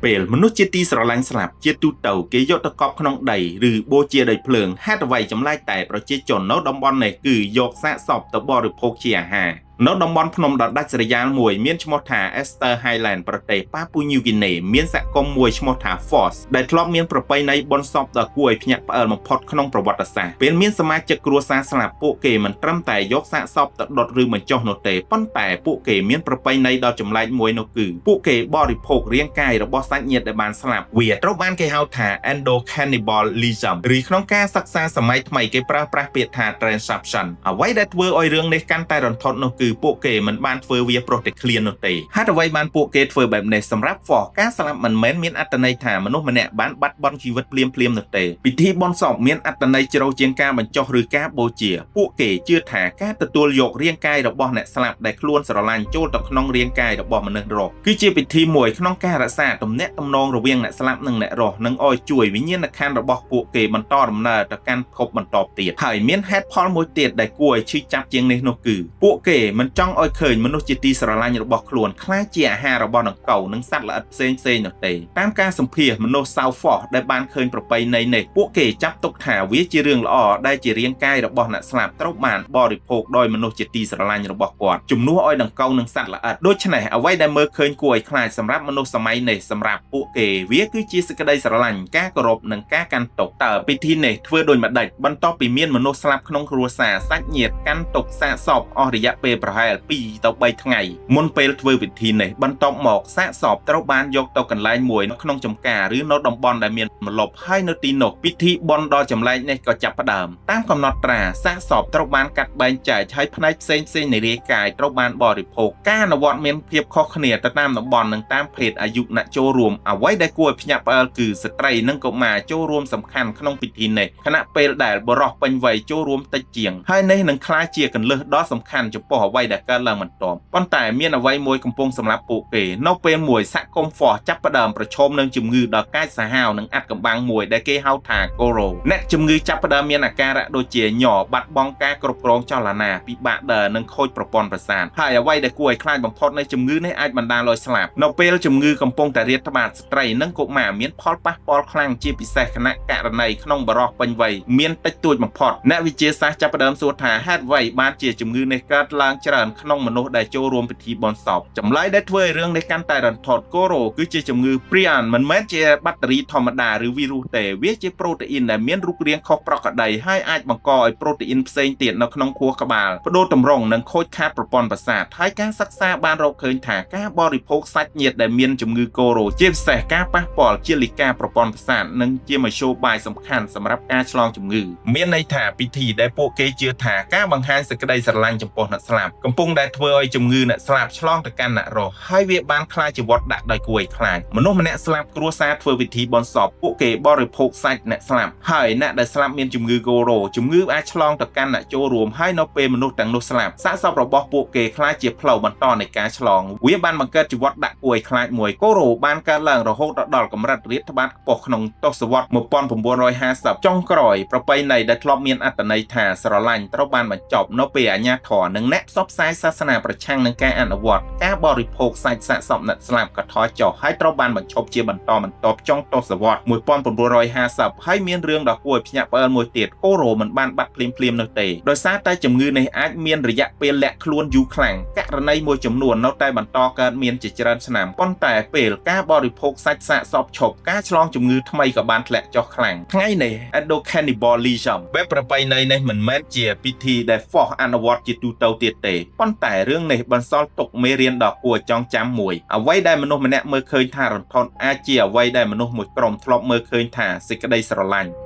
ពេលមនុស្សជាទីស្រឡាញ់ស្លាប់ជាទូទៅគេយកទៅកប់ក្នុងដីឬបូជាដោយភ្លើងហេតុអ្វីចម្លែកតែប្រជាជននៅតំបន់នេះគឺយកសាកសពទៅបរិភោគជាអាហារនៅតំបន់ភ្នំដ៏ដាច់ស្រយាលមួយមានឈ្មោះថា Easter Highland ប្រទេសប៉ាពូញូហ្គីណេមានសហគមន៍មួយឈ្មោះថា Force ដែលធ្លាប់មានប្រពៃណីបុណ្យសពដ៏គួរឲ្យភ្ញាក់ផ្អើលបំផុតក្នុងប្រវត្តិសាស្ត្រពេលមានសមាជិកគ្រួសារស្លាប់ពួកគេមិនត្រឹមតែយកសាកសពទៅដុតឬបញ្ចុះនោះទេប៉ុន្តែពួកគេមានប្រពៃណីដ៏ចម្លែកមួយនោះគឺពួកគេបរិភោគរាងកាយរបស់សាច់ញាតិដែលបានស្លាប់វាត្រូវបានគេហៅថា Endocannibalism ឬក្នុងការសិក្សាសម័យថ្មីគេប្រើប្រាស់ពាក្យថា Transception អ្វីដែលធ្វើឲ្យរឿងនេះកាន់តែរន្ធត់នោះគឺពួកគេមិនបានធ្វើវាប្រុសតែឃ្លាននោះទេហេតុអ្វីបានពួកគេធ្វើបែបនេះសម្រាប់ For ការស្លាប់មិនមែនមានអត្ថន័យថាមនុស្សម្នាក់បានបាត់បង់ជីវិតភ្លាមៗនោះទេពិធីបុណ្យសពមានអត្ថន័យជ្រៅជាងការបញ្ចុះឬការបូជាពួកគេជឿថាការទទួលយករាងកាយរបស់អ្នកស្លាប់ដែលខ្លួនស្រឡាញ់ចូលទៅក្នុងរាងកាយរបស់មនុស្សរស់គឺជាពិធីមួយក្នុងការរក្សាទំនាក់ទំនងរវាងអ្នកស្លាប់និងអ្នករស់និងឲ្យជួយវិញ្ញាណក្ខន្ធរបស់ពួកគេបន្តដំណើរទៅកាន់ភពបន្តទៀតហើយមានហេតុផលមួយទៀតដែលគួរឲ្យឈឺចាប់ជាងនេះនោះគឺពួកគេមិនចង់ឲ្យឃើញមនុស្សជាទីស្រឡាញ់របស់ខ្លួនក្លាយជាអាហាររបស់ដង្កូវនិងសត្វល្អិតផ្សេងៗនោះទេតាមការសម្ភាសន៍មនុស្ស South Fork ដែលបានឃើញប្រពៃណីនេះពួកគេចាត់ទុកថាវាជារឿងល្អដែលជារាងកាយរបស់អ្នកស្លាប់ត្រូវបានបរិភោគដោយមនុស្សជាទីស្រឡាញ់របស់គាត់ជំនួសឲ្យដង្កូវនិងសត្វល្អិតដូច្នេះអ្វីដែលមើលឃើញគួរឲ្យខ្លាចសម្រាប់មនុស្សសម័យនេះសម្រាប់ពួកគេវាគឺជាសេចក្តីស្រឡាញ់ការគោរពនិងការកាន់ទុក្ខតើពិធីនេះធ្វើដូចម្ដេចបន្ទាប់ពីមានមនុស្សស្លាប់ក្នុងគ្រួសារសាច់ញាតិកាន់ទុក្ខសាកសពអស់រយៈពេលប្រហែល2ទៅ3ថ្ងៃមុនពេលធ្វើពិធីនេះបន្ទាប់មកសាកសពត្រូវបានយកទៅកន្លែងមួយនៅក្នុងចំការឬនៅតំបន់ដែលមានម្លប់ហើយនៅទីនោះពិធីបុណ្យដ៏ចម្លែកនេះក៏ចាប់ផ្ដើមតាមកំណត់ត្រាសាកសពត្រូវបានកាត់បែងចែកហើយផ្នែកផ្សេងៗនៃរាងកាយត្រូវបានបរិភោគការអនុវត្តមានភាពខុសគ្នាទៅតាមតំបន់និងតាមភេទអាយុអ្នកចូលរួមអ្វីដែលគួរឲ្យភ្ញាក់ផ្អើលគឺស្ត្រីនិងកុមារចូលរួមសំខាន់ក្នុងពិធីនេះខណៈពេលដែលបុរសពេញវ័យចូលរួមតិចជាងហើយនេះនឹងក្លាយជាគន្លឹះដ៏សំខាន់ចំពោះអ្វីដែលកើតឡើងបន្ទាប់ប៉ុន្តែមានអ្វីមួយកំពុងសម្រាប់ពួកគេនៅពេលមួយសហគមន៍ Force ចាប់ផ្ដើមប្រឈមនឹងជំងឺដ៏កាចសាហាវនិងអាថ៌កំបាំងមួយដែលគេហៅថា Goro អ្នកជំងឺចាប់ផ្ដើមមានអាការៈដូចជាញ័របាត់បង់ការគ្រប់គ្រងចលនាពិបាកដើរនិងខូចប្រព័ន្ធប្រសាទហើយអ្វីដែលគួរឲ្យខ្លាចបំផុតនៃជំងឺនេះអាចបណ្ដាលឲ្យស្លាប់នៅពេលជំងឺកំពុងតែរាតត្បាតស្ត្រីនិងកុមារមានផលប៉ះពាល់ខ្លាំងជាពិសេសគណៈករណីក្នុងបុរសពេញវ័យមានតិចតួចបំផុតអ្នកវិទ្យាសាស្ត្រចាប់ផ្ដើមសួរថាហេតុអ្វីបានជាជំងឺនេះកើតឡើងច្រើនក្នុងមនុស្សដែលចូលរួមពិធីបុណ្យសពចម្លើយដែលធ្វើឲ្យរឿងនេះកាន់តែរន្ធត់ Goro គឺជាជំងឺ Prion មិនមែនជាបាក់តេរីធម្មតាឬវីរុសទេវាជាប្រូតេអ៊ីនដែលមានរូបរាងខុសប្រក្រតីហើយអាចបង្កឲ្យប្រូតេអ៊ីនផ្សេងទៀតនៅក្នុងខួរក្បាលប្តូរទម្រង់និងខូចខាតប្រព័ន្ធប្រសាទហើយការសិក្សាបានរកឃើញថាការបរិភោគសាច់ញាតិដែលមានជំងឺ Goro ជាពិសេសការប៉ះពាល់ជាលិកាប្រព័ន្ធប្រសាទនិងជាមធ្យោបាយសំខាន់សម្រាប់ការឆ្លងជំងឺមានន័យថាពិធីដែលពួកគេជឿថាការបង្ហាញសេចក្តីស្រឡាញ់ចំពោះអ្នកស្លាប់កំពុងតែធ្វើឲ្យជំងឺអ្នកស្លាប់ឆ្លងទៅកាន់អ្នករស់ហើយវាបានក្លាយជាវដ្តដាក់ដោយគួរឲ្យខ្លាចមនុស្សម្នាក់ស្លាប់គ្រួសារធ្វើពិធីបុណ្យសពពួកគេបរិភោគសាច់អ្នកស្លាប់ហើយអ្នកដែលស្លាប់មានជំងឺ Goro ជំងឺអាចឆ្លងទៅកាន់អ្នកចូលរួមហើយនៅពេលមនុស្សទាំងនោះស្លាប់សាកសពរបស់ពួកគេក្លាយជាផ្លូវបន្តនៃការឆ្លងវាបានបង្កើតជីវិតដាក់គួរឲ្យខ្លាចមួយ Goro បានកើតឡើងរហូតដល់កម្រិតរាតត្បាតខ្ពស់ក្នុងទសវត្សរ៍1950ចុងក្រោយប្រពៃណីដែលធ្លាប់មានអត្ថន័យថាស្រឡាញ់ត្រូវបានបញ្ចប់នៅពេលអាជ្ញាធរនិងអ្នកផ្សព្វផ្សាយសាសនាប្រឆាំងនឹងការអនុវត្តការបរិភោគសាច់សាកសពអ្នកស្លាប់ក៏ថយចុះហើយត្រូវបានបញ្ឈប់ជាបន្តបន្ទាប់ចុងទសវត្សរ៍1950ហើយមានរឿងដ៏គួរឲ្យភ្ញាក់ផ្អើលមួយទៀត Goro មិនបានបាត់ភ្លាមៗនោះទេដោយសារតែជំងឺនេះអាចមានរយៈពេលលាក់ខ្លួនយូរខ្លាំងករណីមួយចំនួននៅតែបន្តកើតមានជាច្រើនឆ្នាំប៉ុន្តែពេលការបរិភោគសាច់សាកសពឈប់ការឆ្លងជំងឺថ្មីក៏បានធ្លាក់ចុះខ្លាំងថ្ងៃនេះ Endocannibalism បែបប្រពៃណីនេះមិនមែនជាពិធីដែល Force អនុវត្តជាទូទៅទៀតទេប៉ុន្តែរឿងនេះបន្សល់ទុកមេរៀនដ៏គួរឲ្យចងចាំមួយអ្វីដែលមនុស្សម្នាក់មើលឃើញថារន្ធត់អាចជាអ្វីដែលមនុស្សមួយក្រុមធ្លាប់មើលឃើញថាសេចក្តីស្រឡាញ់